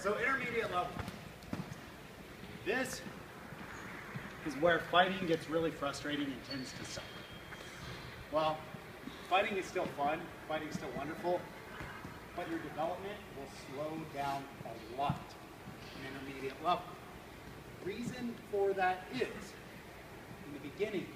So intermediate level. This is where fighting gets really frustrating and tends to suck. Well, fighting is still fun, fighting is still wonderful, but your development will slow down a lot in intermediate level. The reason for that is, in the beginning,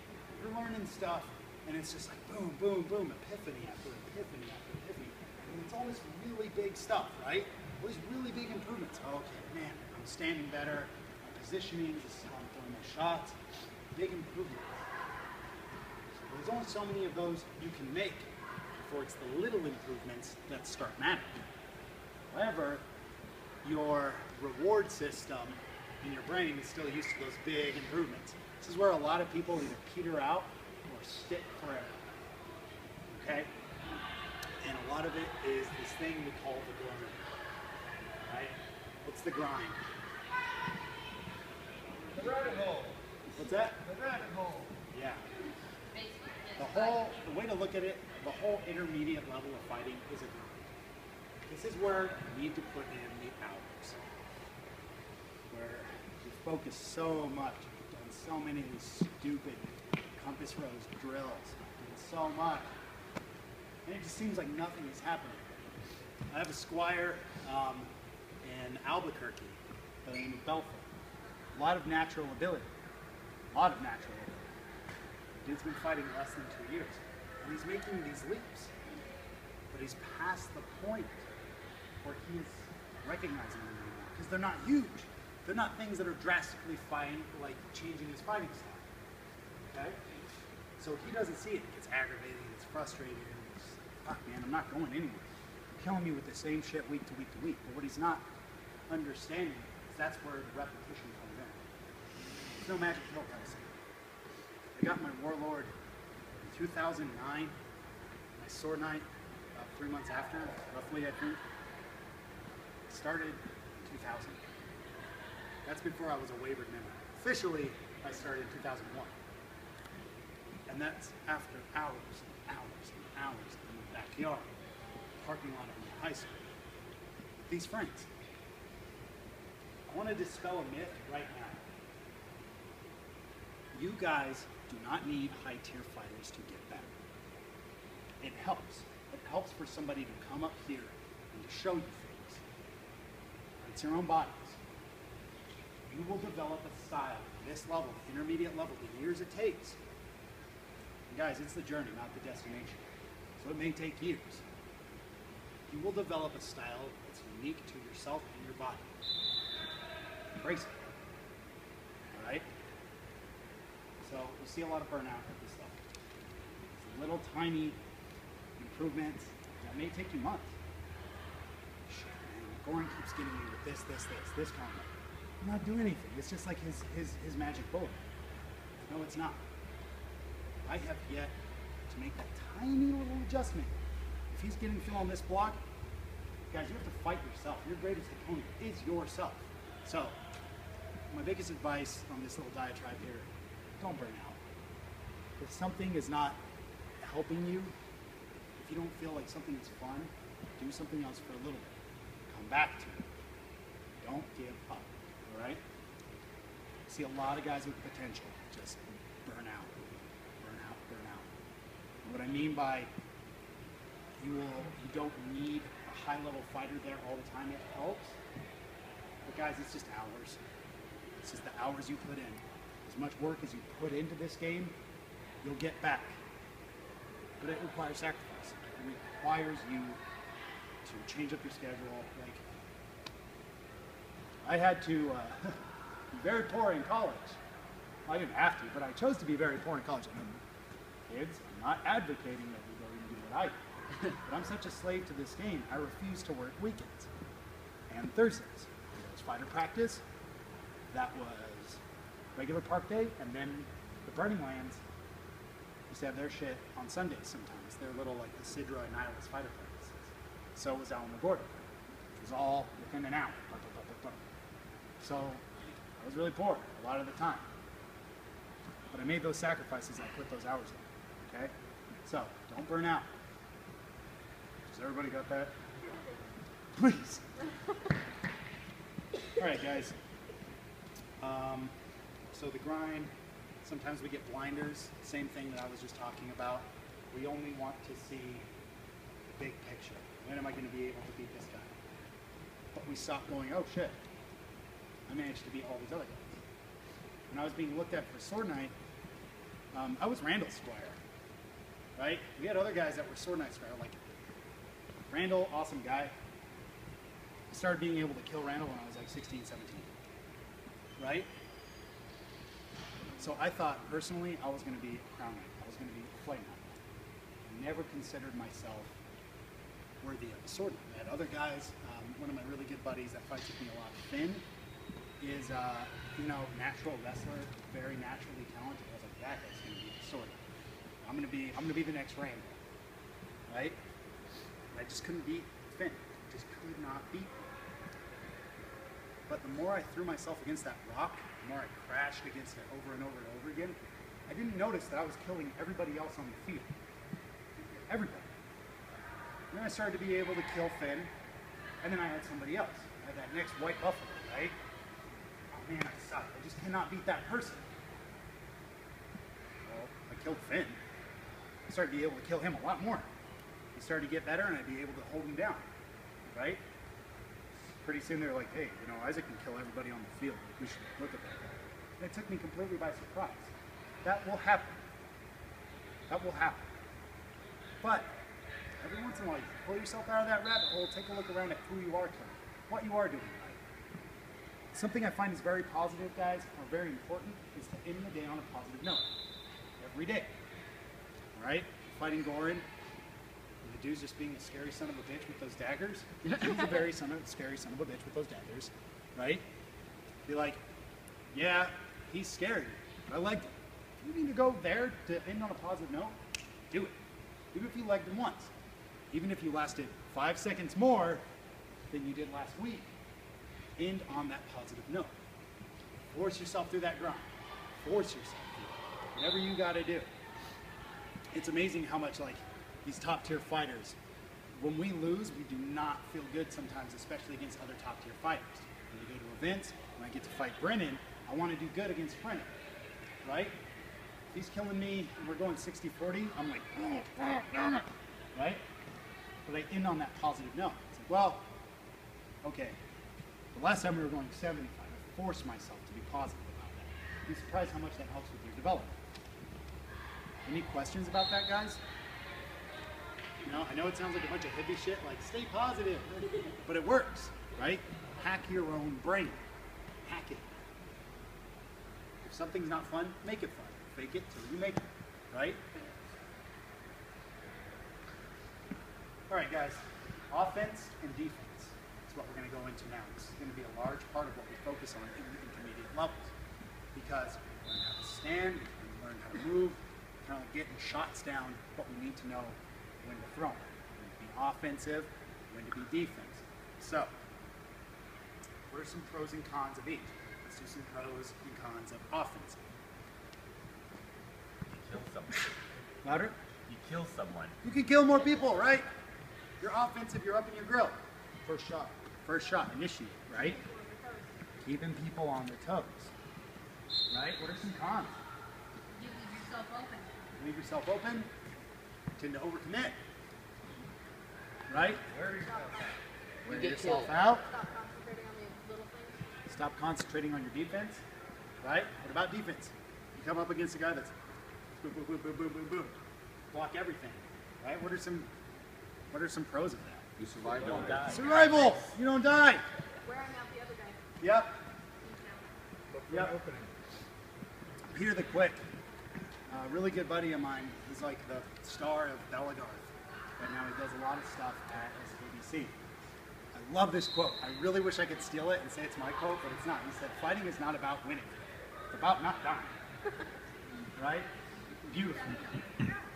you're learning stuff, and it's just like boom, boom, boom, epiphany after epiphany after epiphany. And it's all this really big stuff, right? All these really big improvements. Oh, okay, man, I'm standing better, I'm positioning, this is how I'm throwing my shots. Big improvements. So there's only so many of those you can make before it's the little improvements that start mattering. However, your reward system in your brain is still used to those big improvements. This is where a lot of people either peter out or stick forever. Okay? And a lot of it is this thing we call the grind. Right? What's the grind? The rabbit hole. What's that? The rabbit hole. Yeah. The way to look at it, the whole intermediate level of fighting is a grind. This is where you need to put in the hours. Where you focus so much, you've done so many of these stupid compass rose drills, and so much. And it just seems like nothing is happening. I have a squire in Albuquerque by the name of Belfort. A lot of natural ability. A lot of natural ability. The dude's been fighting less than 2 years. And he's making these leaps. But he's past the point where he's recognizing them anymore. Because they're not huge. They're not things that are drastically changing his fighting style. Okay? So he doesn't see it. It gets aggravated, it gets frustrated. It's, fuck man, I'm not going anywhere. You're killing me with the same shit week to week to week. But what he's not understanding is that's where the repetition comes in. There's no magic pill pricing. I got my Warlord in 2009, my Sword Knight about 3 months after, roughly I think. Started in 2000. That's before I was a wavered member. Officially, I started in 2001. And that's after hours and hours and hours in the backyard, parking lot of my high school, with these friends. I want to dispel a myth right now. You guys do not need high-tier fighters to get better. It helps. It helps for somebody to come up here and to show you things. It's your own bodies. You will develop a style at this level, intermediate level, the years it takes. And guys, it's the journey, not the destination. So it may take years. You will develop a style that's unique to yourself and your body. Embrace it. All right? So we see a lot of burnout at this level. It's little tiny improvements that may take you months. Shit, man, Goran keeps getting me with this combo. I'm not doing anything. It's just like his magic bullet. No, it's not. I have yet to make that tiny little adjustment. If he's getting Phil on this block, guys, you have to fight yourself. Your greatest opponent is yourself. So, my biggest advice on this little diatribe here, don't burn out. If something is not helping you, if you don't feel like something is fun, do something else for a little bit. Come back to it. Don't give up, all right? I see a lot of guys with potential just burn out, burn out, burn out. And what I mean by you don't need a high-level fighter there all the time, it helps. But guys, it's just hours. It's just the hours you put in. As much work as you put into this game, you'll get back. But it requires sacrifice. It requires you to change up your schedule. Like, I had to be very poor in college. Well, I didn't have to, but I chose to be very poor in college. I mean, kids, I'm not advocating that we go and do what I do. But I'm such a slave to this game, I refuse to work weekends and Thursdays. It was fighter practice. That was regular park day, and then the Burning Lands used to have their shit on Sundays sometimes. They're little like the Sidra and Nihilus fighter practices. So was Alamogordo. It was all within an hour. So I was really poor a lot of the time. But I made those sacrifices and I put those hours in. Okay? So don't burn out. Has everybody got that? Please. All right, guys. So the grind, sometimes we get blinders, same thing that I was just talking about. We only want to see the big picture. When am I going to be able to beat this guy? But we stop going, oh shit, I managed to beat all these other guys. When I was being looked at for sword knight, I was Randall's squire, right? We had other guys that were sword knight squire, like Randall, awesome guy. I started being able to kill Randall when I was like 16, 17, right? So I thought, personally, I was going to be a crown knight. I was going to be a flame knight. I never considered myself worthy of a sword knight. I had other guys, one of my really good buddies that fights with me a lot, Finn, is, natural wrestler, very naturally talented. I was like, that guy's going to be a sword knight. I'm going to be the next Randall, right? I just couldn't beat Finn. Just could not beat him. But the more I threw myself against that rock, the more I crashed against it over and over and over again, I didn't notice that I was killing everybody else on the field. Everybody. And then I started to be able to kill Finn, and then I had somebody else. I had that next white buffalo, right? Oh man, I suck. I just cannot beat that person. Well, I killed Finn. I started to be able to kill him a lot more. He started to get better, and I'd be able to hold him down, right? Pretty soon they're like, hey, Isaac can kill everybody on the field. We should look at that. And it took me completely by surprise. That will happen. That will happen. But every once in a while, you pull yourself out of that rabbit hole, take a look around at who you are killing, what you are doing right. Something I find is very positive, guys, or very important, is to end the day on a positive note. Every day. All right? Fighting Gorin. The dude's just being a scary son of a bitch with those daggers. He's a very scary son of a bitch with those daggers, right? Be like, yeah, he's scary, but I liked him. You need to go there to end on a positive note, do it. Even if you legged him once. Even if you lasted 5 seconds more than you did last week, end on that positive note. Force yourself through that grind. Force yourself through it. Whatever you gotta do. It's amazing how much, like, these top tier fighters, when we lose, we do not feel good sometimes, especially against other top tier fighters. When we go to events, when I get to fight Brennan, I want to do good against Brennan, right? If he's killing me and we're going 60-40, I'm like, right? But I end on that positive note. It's like, well, okay, the last time we were going 75, I forced myself to be positive about that. Be surprised how much that helps with your development. Any questions about that, guys? I know it sounds like a bunch of hippie shit, like stay positive, but it works, right? Hack your own brain. Hack it. If something's not fun, make it fun. Fake it till you make it, right? All right, guys. Offense and defense. That's what we're going to go into now. This is going to be a large part of what we focus on in the intermediate levels, because we learn how to stand, we learn how to move, kind of getting shots down, but we need to know when to throw them, when to be offensive, when to be defensive. So, what are some pros and cons of each? Let's do some pros and cons of offensive. You kill someone. Louder? You kill someone. You can kill more people, right? You're offensive, you're up in your grill. First shot, initiate, right? Keeping people on their toes, right? What are some cons? You leave yourself open. Leave yourself open, tend to overcommit, right? Wear yourself out. Stop concentrating on the little things. Stop concentrating on your defense, right? What about defense? You come up against a guy that's boom, boom, boom, boom, boom, boom, boom. Block everything, right? What are some pros of that? You survive, You don't die. Survival! You don't die! Wearing out the other guy. Yep. He's down. Yep. Peter the Quick, a really good buddy of mine. He's like the star of Belagarth. Right now he does a lot of stuff at SABC. I love this quote. I really wish I could steal it and say it's my quote, but it's not. He said, fighting is not about winning. It's about not dying. Right? Beautiful.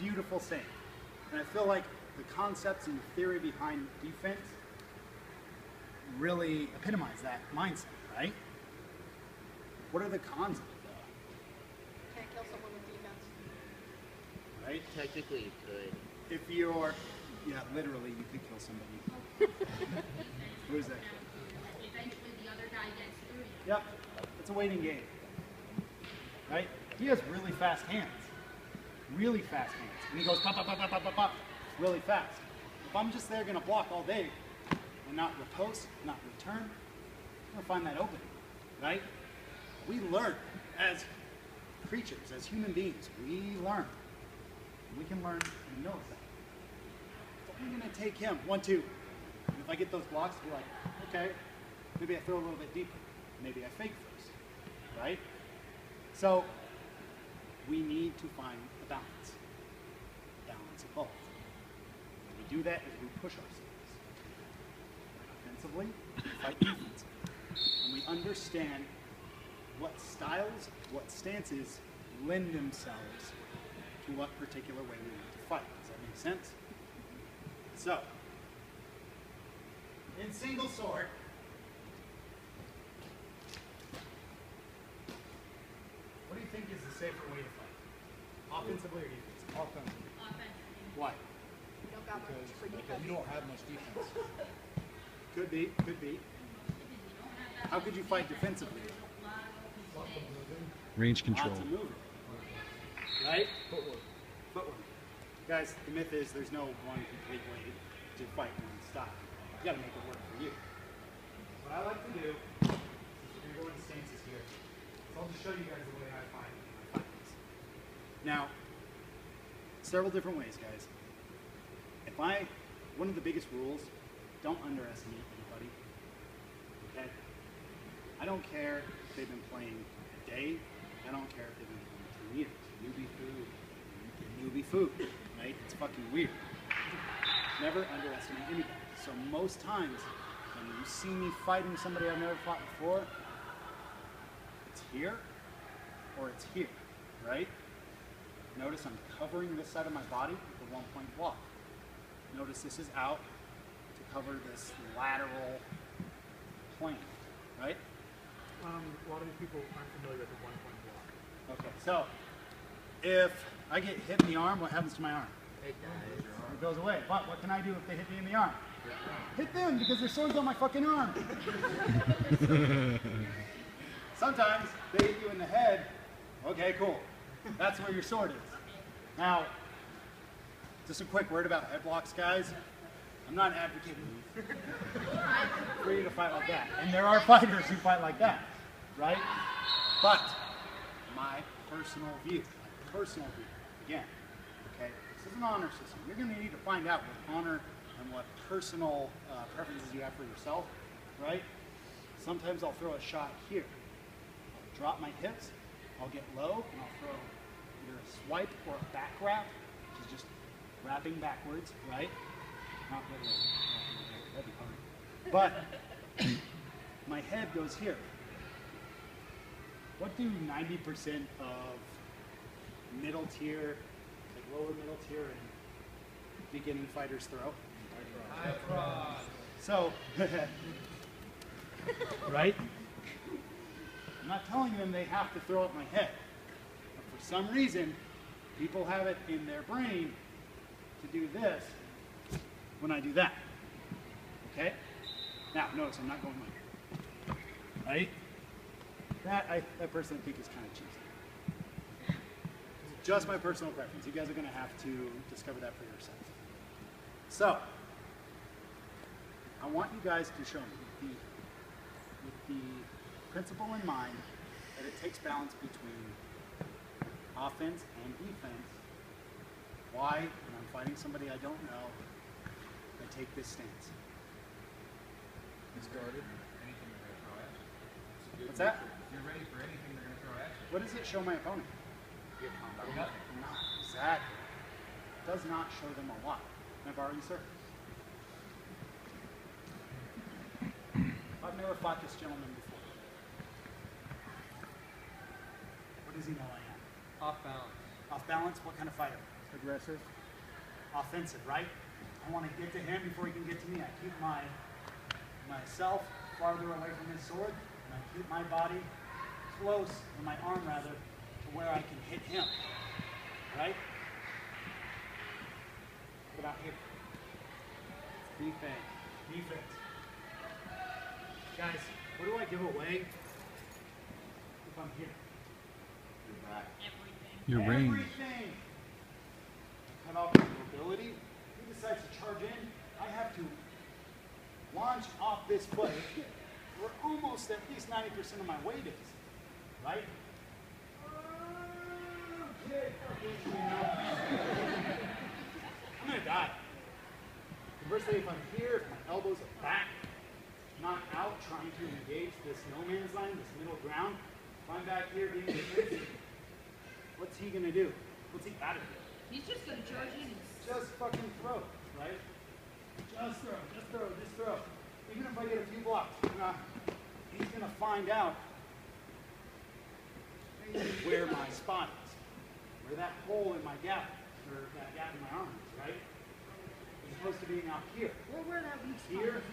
Beautiful saying. And I feel like the concepts and the theory behind defense really epitomize that mindset, right? What are the cons of it, though? Can't kill someone with defense. Right? Technically, you could. If you're, yeah, literally, you could kill somebody. Who is that? Eventually, the other guy gets Yep, it's a waiting game. Right? He has really fast hands. Really fast hands. And he goes pop, pop, pop, pop, pop, pop, pop, really fast. If I'm just there gonna block all day and not riposte, not return, I'm gonna find that opening, right? We learn as creatures, as human beings, we learn. We can learn in a millisecond. So I'm gonna take him, 1, 2. And if I get those blocks, I'll be like, okay, maybe I throw a little bit deeper. Maybe I fake first, right? So we need to find a balance. Balance of both. And we do that as we push ourselves. Offensively, we fight defensively. And we understand what styles, what stances lend themselves to what particular way we want to fight. Does that make sense? So, in single sword, what do you think is the safer way to fight? Offensively or defensively? Offensive. Why? You don't got much for Because defense. you don't have much defense. Could be, could be. How could you fight defensively? Range control. Lots of movement. Right? Footwork. Footwork. Guys, the myth is there's no one complete way to fight one style. You gotta make it work for you. What I like to do, we're gonna go into stances here, so I'll just show you guys the way I fight these. Now, several different ways, guys. One of the biggest rules, don't underestimate anybody. Okay? I don't care if they've been playing a day. I don't care if they've been playing 2 years. Newbie food. Newbie food. Right? It's fucking weird. Never underestimate anybody. So most times, when you see me fighting somebody I've never fought before, it's here or it's here. Right? Notice I'm covering this side of my body with a 1-point block. Notice this is out to cover this lateral plane, right? A lot of these people aren't familiar with the 1-point block. Okay, so if I get hit in the arm, what happens to my arm? It dies. It goes away. But what can I do if they hit me in the arm? Hit them because their sword's on my fucking arm. Sometimes they hit you in the head. Okay, cool. That's where your sword is. Now, just a quick word about head blocks, guys. I'm not advocating for you to fight like that. And there are fighters who fight like that, right? But my personal view, again, okay, this is an honor system. You're going to need to find out what honor and what personal preferences you have for yourself, right? Sometimes I'll throw a shot here. I'll drop my hips, I'll get low, and I'll throw either a swipe or a back wrap, which is just wrapping backwards, right? Not literally, that'd be hard. But my head goes here. What do 90% of middle tier, like lower middle tier and beginning fighters throw? High cross. So, right? I'm not telling them they have to throw at my head. But for some reason, people have it in their brain to do this when I do that. Okay? Now, notice I'm not going like that. Right? That I personally think is kind of cheesy. Just my personal preference. You guys are going to have to discover that for yourself. So, I want you guys to show me with the principle in mind that it takes balance between offense and defense. Why, when I'm fighting somebody I don't know, I take this stance. He's guarded. Anything they're going to throw at you. What's that? If you're ready for anything they're going to throw at you. What does it show my opponent? Nothing. Not exactly. It does not show them a lot. Can I borrow you, sir? I've never fought this gentleman before. What does he know I am? Off balance. Off balance? What kind of fighter? Aggressive. Offensive, right? I want to get to him before he can get to me. I keep myself farther away from his sword, and I keep my body close, or my arm rather, to where I can hit him. Right? What about here? Defense. Defense. Guys, what do I give away I'm here? Your back. Your range. Everything. Cut off the mobility. He decides to charge in. I have to launch off this foot where almost at least 90% of my weight is. Right? Okay, I'm gonna die. Conversely, if I'm here, if my elbows are back, not out, trying to engage this no man's land, this middle ground, if I'm back here being defensive, what's he gonna do? What's he gotta do? He's just gonna charge in. Just fucking throw, right? Just throw, just throw, just throw. Even if I get a few blocks, he's gonna find out where my spot is, where that hole in my gap, or that gap in my arm is, right? As opposed to being out here. Or where that weak spot Here, is.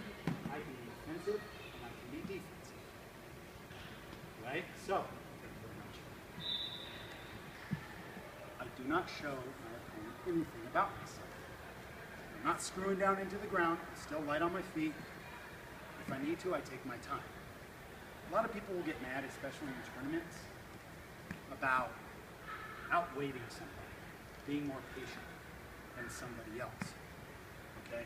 I can be offensive and I can be defensive. Right? So, thank you very much. I do not show my opponent anything about myself. I'm not screwing down into the ground. I'm still light on my feet. If I need to, I take my time. A lot of people will get mad, especially in tournaments, about outweighting somebody, being more patient than somebody else. Okay?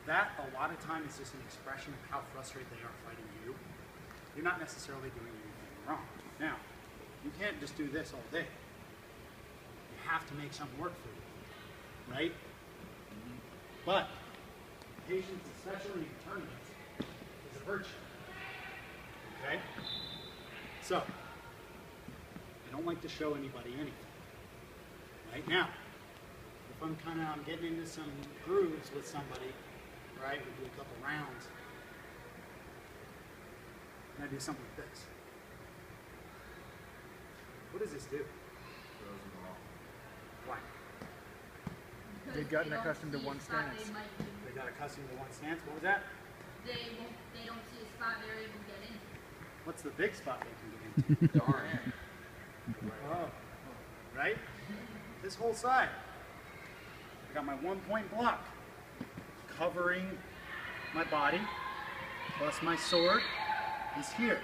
That, a lot of time, is just an expression of how frustrated they are fighting you. You're not necessarily doing anything wrong. Now, you can't just do this all day. You have to make something work for you, right? But patience, especially in tournaments, is a virtue. Okay? So, I don't like to show anybody anything. Right now, if I'm getting into some grooves with somebody, right, we do a couple rounds, and I do something like this. What does this do? Throws them off. Why? They've gotten accustomed to one stance. They got accustomed to one stance. What was that? They don't see a spot they're able to get in. What's the big spot they can get into? The arm. Oh, right? This whole side. I got my 1 point block covering my body, plus my sword is here.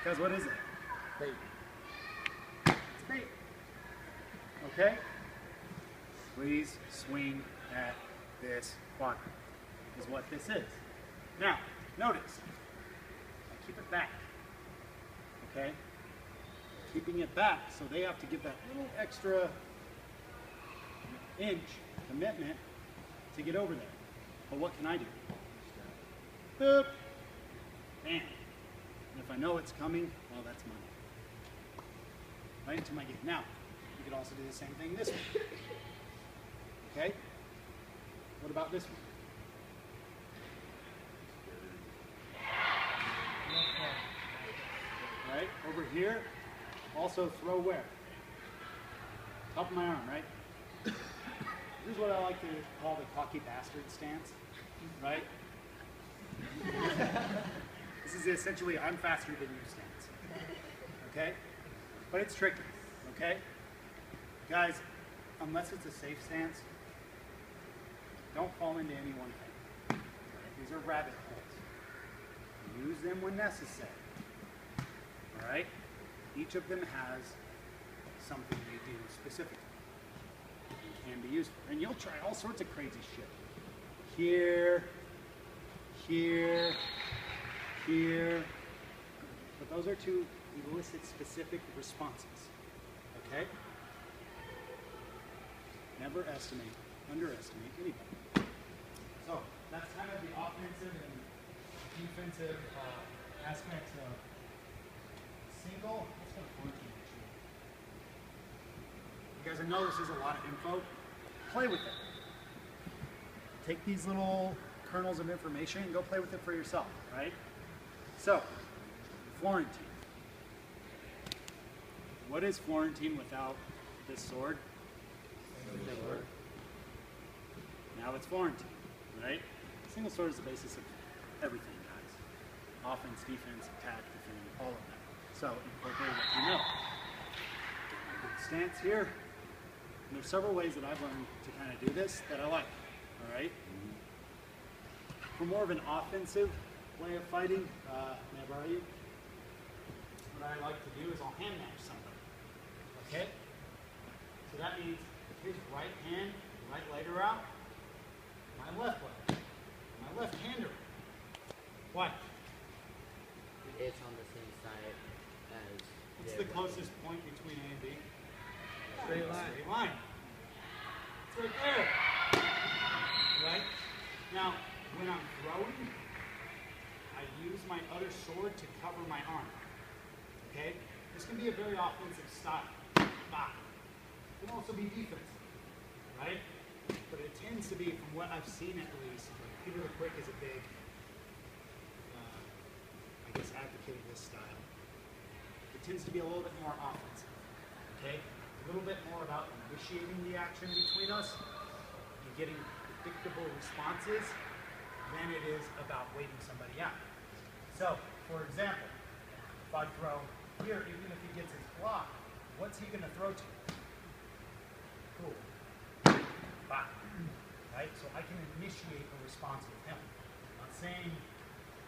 Guys, what is it? Bait. It's bait. Okay? Please swing at this quadrant, is what this is. Now, notice, I keep it back. Okay? Keeping it back, so they have to give that little extra inch commitment to get over there. But what can I do? Boop. Bam. And if I know it's coming, well, that's money. Right into my game. Now, you could also do the same thing this way. Okay? What about this one? Right? Over here, also throw where? Top of my arm, right? This is what I like to call the cocky bastard stance, right? This is essentially I'm faster than you stance, okay? But it's tricky, okay? Guys, unless it's a safe stance, don't fall into any one thing. These are rabbit holes. Use them when necessary, all right? Each of them has something you do specifically. Can be used for. And you'll try all sorts of crazy shit. Here, here, here. But those are to elicit specific responses. Okay? Never underestimate anybody. So, that's kind of the offensive and defensive aspects of single. Let's go to 14 actually. You guys, I know this is a lot of info. Play with it. Take these little kernels of information and go play with it for yourself, right? So, Florentine. What is Florentine without this sword? Now it's Florentine, right? Single sword is the basis of everything, guys. Offense, defense, attack, defend, all of that. So, incorporate what you know. Get my good stance here. And there's several ways that I've learned to kind of do this that I like, all right? For more of an offensive way of fighting, may I borrow you? What I like to do is I'll hand match somebody. Okay? So that means his right hand, right leg are out, my left leg, my left hander. Why? It's on the same side as. It's the closest point between A and B. Straight line. Straight line. It's right there. Right? Now, when I'm throwing, I use my other sword to cover my arm. Okay? This can be a very offensive style. Bah. It can also be defensive. Right? But it tends to be, from what I've seen at least, Peter the Quick is a big, I guess, advocate of this style. It tends to be a little bit more offensive. Okay? A little bit more about initiating the action between us and getting predictable responses than it is about waiting somebody out. So, for example, if I throw here, even if he gets his block, what's he going to throw to? Cool. Bye. Right? So I can initiate a response with him. I'm not saying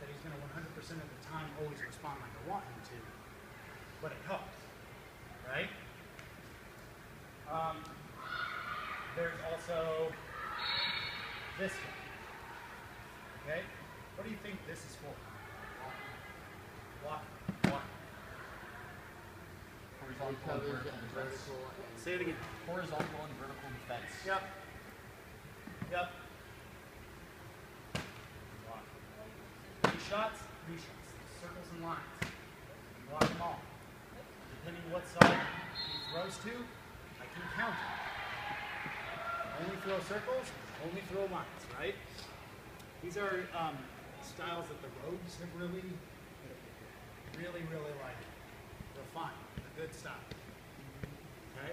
that he's going to 100% of the time always respond like I want him to, but it helps. Right? There's also this one. Okay? What do you think this is for? Block. Horizontal and vertical defense. Say it again. Horizontal and vertical defense. Yep. Block. 3 shots. Circles and lines. Block them all. Depending what side he throws to, I can counter. Only throw circles, only throw lines, right? These are styles that the rogues have really like refined. A good style. Okay?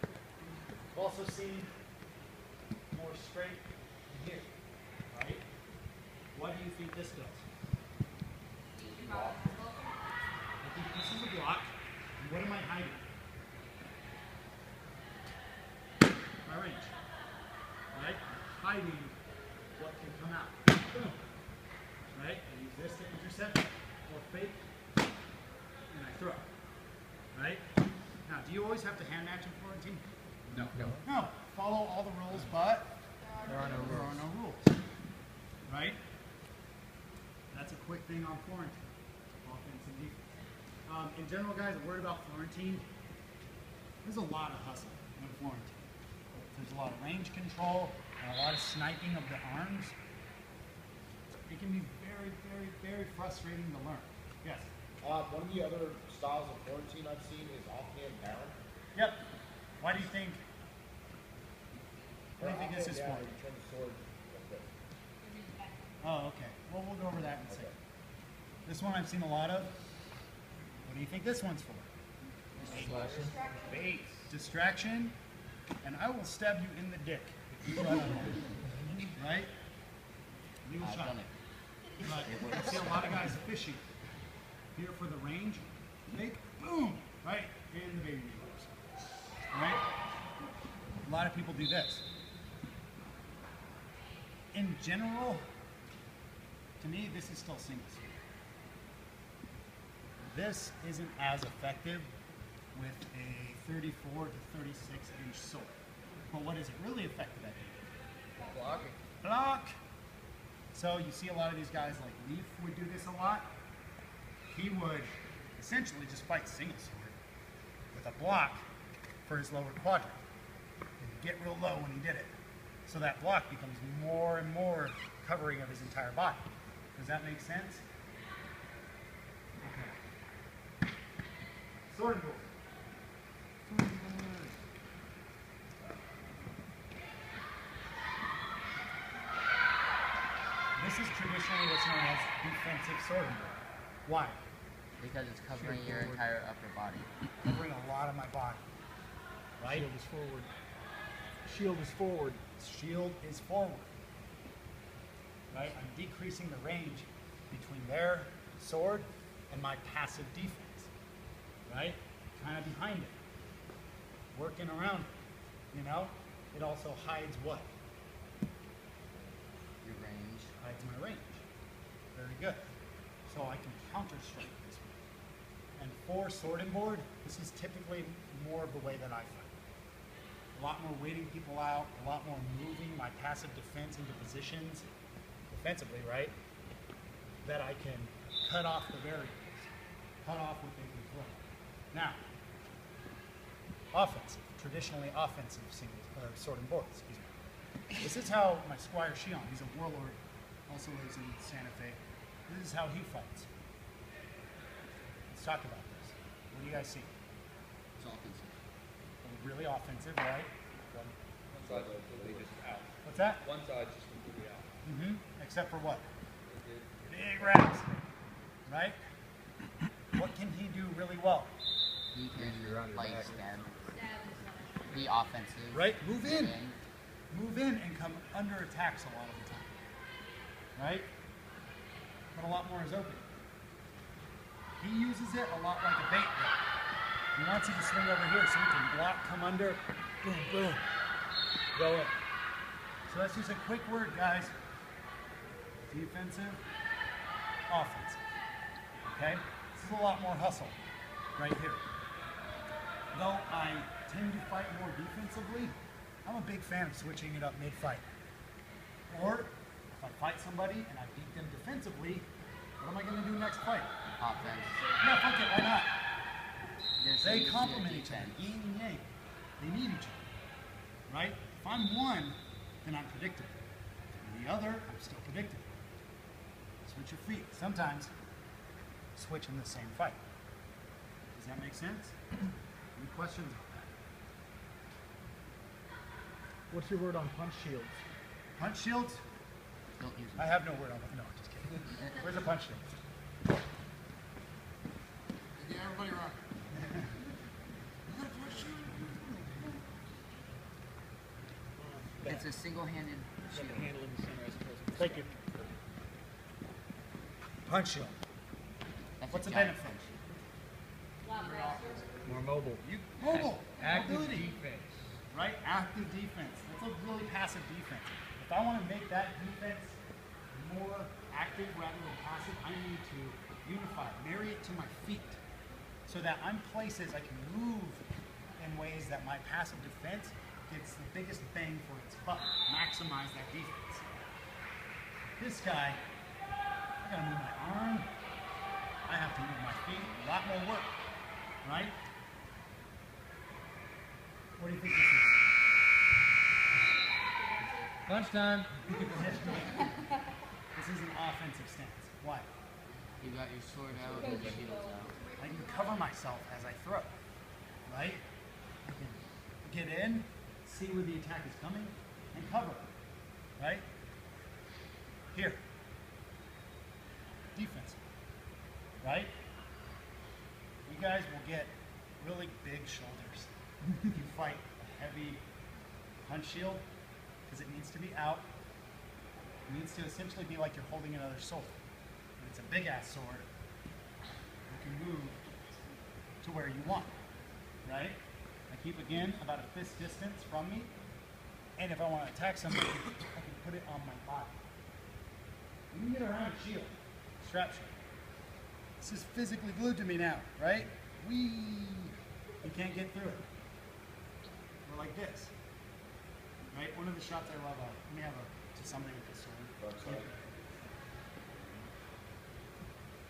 I've also seen more straight in here, right? What do you think this does? I think this is a block. And what am I hiding? My range. Right? I'm hiding what can come out. Boom. Right? I use this to intercept or fake, and I throw. Right? Now, do you always have to hand match in Florentine? No. No. Follow all the rules, but There are no there rules. are no rules. Right? That's a quick thing on Florentine. Offense and defense. In general, guys, a word about Florentine. There's a lot of hustle in Florentine. There's a lot of range control and a lot of sniping of the arms. It can be very frustrating to learn. Yes? One of the other styles of Florentine I've seen is offhand down. Yep. Why do you think? What do you think this is Offhand for? down, you turn the sword like this. Oh, okay. Well, we'll go over that in a second. This one I've seen a lot of. What do you think this one's for? Base. Distraction, and I will stab you in the dick if you try that one. Right? Legal shot. But I see a lot of guys fishing here for the range. Make boom, right in the baby doors. Right? A lot of people do this. In general, to me, this is still single speed. This isn't as effective with a 34 to 36 inch sword. But what is it really effective at? Blocking. Block. So you see a lot of these guys like Leaf would do this a lot. He would essentially just fight single sword with a block for his lower quadrant. And get real low when he did it. So that block becomes more and more covering of his entire body. Does that make sense? Okay. Sword rules. This is traditionally what's known as defensive sword rule. Why? Because it's covering your entire upper body. Covering a lot of my body. Right? Shield is forward. Shield is forward. Shield is forward. Right? I'm decreasing the range between their sword and my passive defense. Right? Kind of behind it. Working around it. You know? It also hides what? Your range. Hides my range. pretty good. So I can counter-strike this way. And for sword and board, this is typically more of the way that I fight. A lot more waiting people out, a lot more moving my passive defense into positions, defensively, right? That I can cut off the variables, cut off what they can throw. Now, offensive, traditionally offensive singles, or sword and board, excuse me. This is how my Squire Shion, he's a warlord, also lives in Santa Fe. This is how he fights. Let's talk about this. What do you guys see? It's offensive. Really offensive, right? One side completely just out. What's that? One side just completely out. Except for what? It did. Big racks, right? What can he do really well? He can fight stab. Stab and slash. Be offensive. Right? Move in. Get Move in and come under attacks a lot of the time. Right? But a lot more is open. He uses it a lot like a bait whip. He wants you to swing over here so you can block, come under, boom, boom, go in. So that's just a quick word, guys. Defensive, offensive. Okay? This is a lot more hustle right here. Though I tend to fight more defensively, I'm a big fan of switching it up mid-fight. Or if I fight somebody and I beat them defensively, what am I going to do next fight? offense. Yeah, fuck it, why not? There's They usually a complement each other, defense. yin and yang. They need each other, right? If I'm one, then I'm predictable. And the other, I'm still predictable. Switch your feet. Sometimes switch in the same fight. Does that make sense? Any questions on that? What's your word on punch shields? Punch shields? Don't use I them. have no word on that. No, just kidding. Where's a punch shield? Yeah, everybody around. It's a single-handed Got shield. the handle in the center as opposed to. Thank you. Punch shield. That's What's a the giant benefit? punch. Lot faster. More mobile. You mobile. Active mobility. defense. Right? Active defense. That's a really passive defense. If I want to make that defense more active rather than passive, I need to unify, marry it to my feet so that I'm places I can move in ways that my passive defense gets the biggest bang for its buck, maximize that defense. This guy, I gotta move my arm, I have to move my feet, a lot more work, right? What do you think this is? Lunchtime. This is an offensive stance. Why? You got your sword out and your shields out. I can cover myself as I throw, right? I can get in, see where the attack is coming, and cover, right? Here. Defensive, right? You guys will get really big shoulders. You fight a heavy punch shield because it needs to be out. It needs to essentially be like you're holding another sword. And it's a big ass sword. You can move to where you want, right? I keep again about a fist distance from me, and if I want to attack somebody, I can put it on my body. You can get around a shield, strap shield. This is physically glued to me now, right? You can't get through it. Or like this, right? One of the shots I love, let me have to somebody with this sword.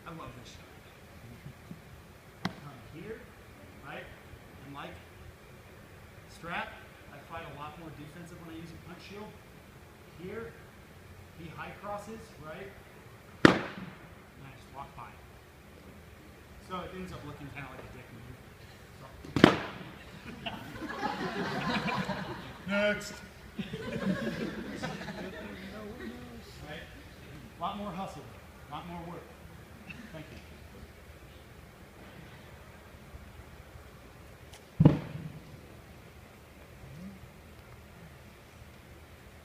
I love this shot. Come here, right? And like strap, I fight a lot more defensive when I use a punch shield. Here, he high crosses, right? And I just walk by. So it ends up looking kind of like a dick move. Next. Right? A lot more hustle, a lot more work. Thank you.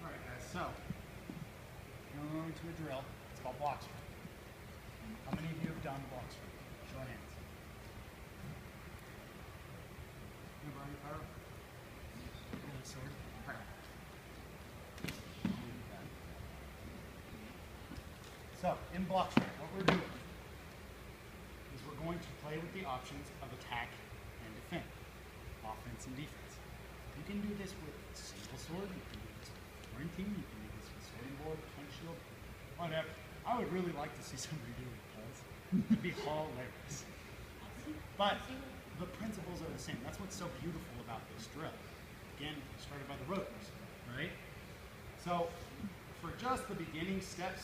All right, guys, so we're going to a drill. It's called block strike. How many of you have done block strike? Show of hands. You borrow your pyro? Yeah, the sword. Pyro. So, in block strike, what we're doing is we're going to play with the options of attack and defend, offense and defense. You can do this with single sword, you can do this with sprinting, you can do this with sword board, punch shield, whatever. I would really like to see somebody do it, guys. It'd be hilarious. But the principles are the same. That's what's so beautiful about this drill. Again, started by the rotors, right? So, for just the beginning steps,